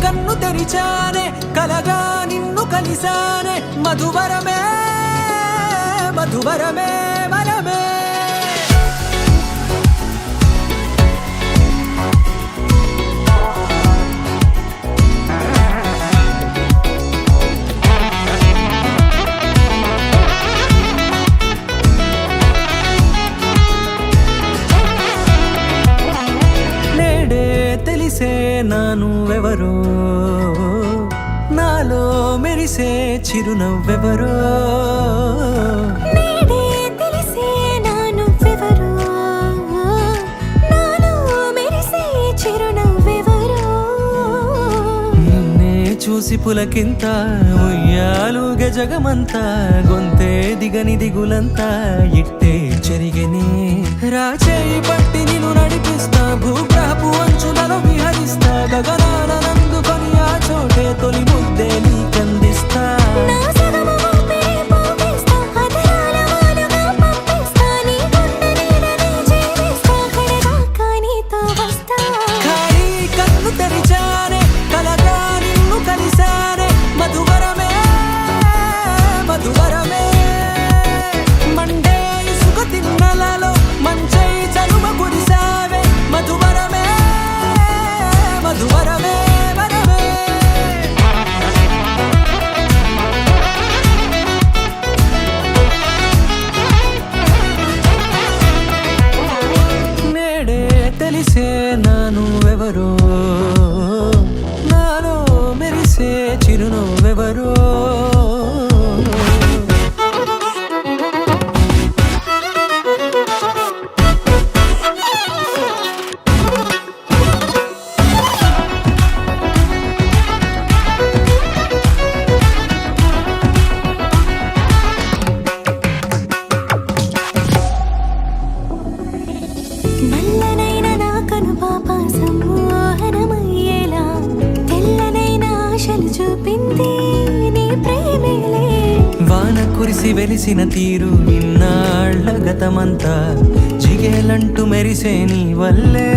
కన్ను తెరిచానే కలగా నిన్ను కలిసానే మధువరమే మధువరమే వరమే తెలిసే నానువెవరో నాలో మెరిసే చిరునవ్వెవరో నేడే తెలిసే నానువెవరో నాలో మెరిసే చిరునవ్వెవరో నిన్నే చూసి పులకింత ఉయ్యాలుగే జగమంతా గొంతే దిగని దిగులంతా ఇట్టే చెరిగెనే రాచేయి పట్టి నిన్ను నడిపిస్తా భూగ్రహపు అంచులలో విహరిస్తా గగనాల నందుకొని ఆ చోటే తొలి ముద్దే నీకందిస్తా నా సగము ఊపిరి పోగిస్తా అధరాల వాలుగా పంపిస్తా నీ గుండె నీడనే జీవిస్తా కడదాకా నీతో వస్తా ఖాళీ కన్ను తెరిచానే కలగా నిన్ను కలిసానే మధువరమే మధువరమే మండే ఇసుక తిన్నలలో మంచై చలువ కురిసావే మధువరమే మధువరమే వరమే నేడే తెలిసే నానువెవరో నాలో మెరిసే చిరునవ్వెవరో నల్లనైన నా కనుపాప సమ్మోహనమయ్యేలా తెల్లనైన ఆశలు చూపింది నీ ప్రేమేలే వాన కురిసి వెలిసిన తీరు ఇన్నాళ్ల గతమంతా జిగేలంటూ మెరిసే నీ వల్లే